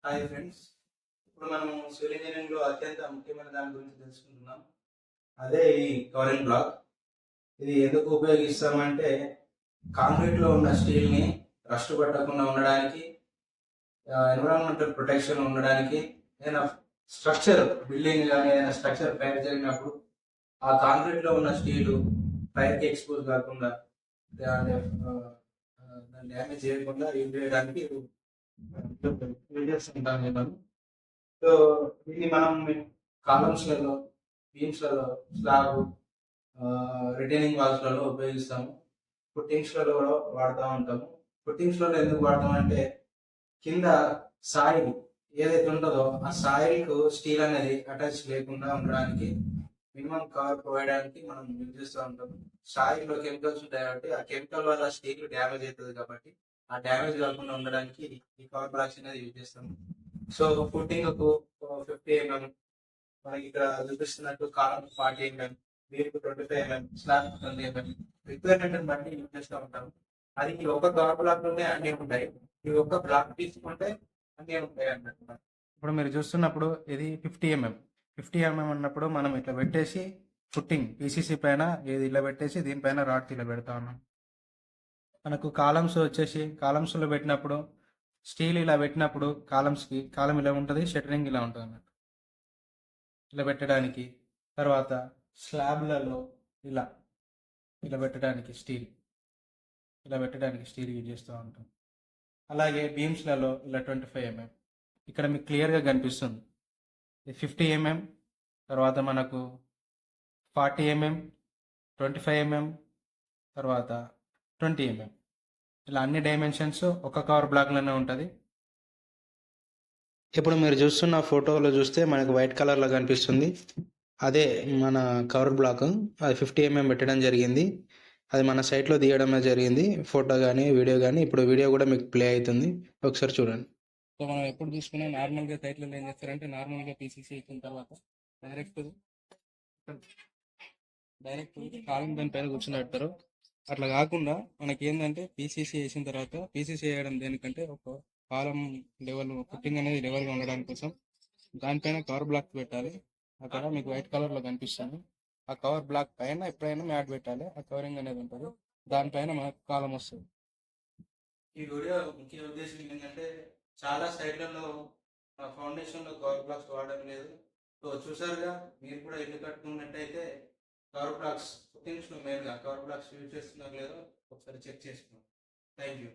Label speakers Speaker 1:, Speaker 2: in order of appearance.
Speaker 1: Hi friends. ఇప్పుడు మనం civil ఇంజనీరింగ్లో అత్యంత ముఖ్యమైన దాని గురించి తెలుసుకుంటున్నాం. అదే ఈ కవరింగ్ బ్లాక్. ఇది ఎందుకు ఉపయోగిస్తామంటే కాంక్రీట్లో ఉన్న స్టీల్ని రస్ట్ పట్టకుండా ఉండడానికి, ఎన్విరాన్మెంటల్ ప్రొటెక్షన్ ఉండడానికి, ఏదైనా స్ట్రక్చర్ బిల్డింగ్ కానీ ఏదైనా స్ట్రక్చర్ ఫైర్ జరిగినప్పుడు ఆ కాంక్రీట్లో ఉన్న స్టీలు ఫైర్కి ఎక్స్పోజ్ కాకుండా దాన్ని డ్యామేజ్ చేయకుండా యూజ్ చేయడానికి యూజ్ చేస్తుంటాను నేను. సో దీన్ని మనం కాలమ్స్లలో, బీమ్స్లలో, స్లాబ్, రిటైనింగ్ వాల్స్లలో ఉపయోగిస్తాము. ఫుట్టింగ్స్లలో కూడా వాడుతూ ఉంటాము. ఫుట్టింగ్స్లలో ఎందుకు వాడతామంటే కింద సాయిల్ ఏదైతే ఉంటుందో ఆ సాయిల్కు స్టీల్ అనేది అటాచ్ లేకుండా ఉండడానికి, మినిమం కవర్ ప్రొవైడ్ చేయడానికి మనం యూజ్ చేస్తూ ఉంటాము. సాయిల్లో కెమికల్స్ ఉంటాయి కాబట్టి ఆ కెమికల్ వల్ల స్టీల్ డ్యామేజ్ అవుతుంది కాబట్టి ఆ డ్యామేజ్ కాకుండా ఉండడానికి ఈ కవర్ బ్లాక్స్ అనేది యూజ్ చేస్తాము. సో ఫుట్టింగ్ కు 50 mm, మనకి ఇక్కడ చూపిస్తున్నట్టు కాలం 40 mm, వీరికి 25 mm, స్లాబ్ 20 mm రిక్వైర్మెంట్ బట్టి యూజ్ చేస్తూ ఉంటాం. అది ఈ ఒక కవర్ బ్లాక్ లోనే అన్ని ఉంటాయి. ఈ ఒక్క బ్లాక్ తీసుకుంటే అన్ని ఉంటాయి అన్నట్టు. ఇప్పుడు మీరు చూస్తున్నప్పుడు ఇది 50 mm అన్నప్పుడు మనం ఇట్లా పెట్టేసి ఫుట్టింగ్ పీసీసీ పైన ఇది ఇలా పెట్టేసి దీనిపైన రాడ్ ఇలా పెడతా ఉన్నాం. మనకు కాలమ్స్ వచ్చేసి కాలమ్స్లో పెట్టినప్పుడు స్టీల్ ఇలా పెట్టినప్పుడు కాలమ్స్కి కాలం ఇలా ఉంటుంది, షట్టరింగ్ ఇలా ఉంటుంది అన్నట్టు ఇలా పెట్టడానికి. తర్వాత స్లాబ్లలో ఇలా ఇలా పెట్టడానికి స్టీల్ యూజ్ చేస్తూ ఉంటాం. అలాగే బీమ్స్లలో ఇలా 25 mm ఇక్కడ మీకు క్లియర్గా కనిపిస్తుంది. 50 mm, తర్వాత మనకు 40 mm, 25 mm, తర్వాత 20 mm ఇలా అన్ని డైమెన్షన్స్ ఒక కవర్ బ్లాక్లోనే ఉంటుంది. ఇప్పుడు మీరు చూస్తున్న ఫోటోలో చూస్తే మనకు వైట్ కలర్లో కనిపిస్తుంది. అదే మన కవర్ బ్లాక్. అది 50 mm పెట్టడం జరిగింది. అది మన సైట్లో తీయడమే జరిగింది, ఫోటో కానీ వీడియో కానీ. ఇప్పుడు వీడియో కూడా మీకు ప్లే అవుతుంది, ఒకసారి చూడండి. సో మనం ఎప్పుడు చూసుకున్నా నార్మల్గా సైట్లో ఏం చేస్తారంటే నార్మల్గా పీసీసీ ఇచ్చిన తర్వాత డైరెక్ట్ కాలం దానిపైన కూర్చుని. అట్లా కాకుండా మనకి ఏంటంటే పీసీసీ వేసిన తర్వాత పీసీసీ వేయడం దేనికంటే ఒక కాలం లెవెల్ ఫుట్టింగ్ అనేది లెవెల్గా ఉండడానికి కోసం దానిపైన కవర్ బ్లాక్ పెట్టాలి. అక్కడ మీకు వైట్ కలర్లో కనిపిస్తుంది. ఆ కవర్ బ్లాక్ పైన ఎప్పుడైనా మ్యాట్ పెట్టాలి. ఆ కవరింగ్ అనేది ఉంటుంది, దానిపైన మనకు కాలం వస్తుంది. ఈ వీడియో ముఖ్య ఉద్దేశం ఏంటంటే చాలా సైడ్లలో ఫౌండేషన్లో కవర్ బ్లాక్స్ వాడడం లేదు. సో చూసారుగా, మీరు కూడా ఇల్లు కట్టుకున్నట్టయితే కవర్ బ్లాక్స్ ఫుట్టింగ్స్లో మెయిన్గా కవర్ బ్లాక్స్ యూజ్ చేస్తున్నారు లేదో ఒకసారి చెక్ చేసుకోండి. Thank you.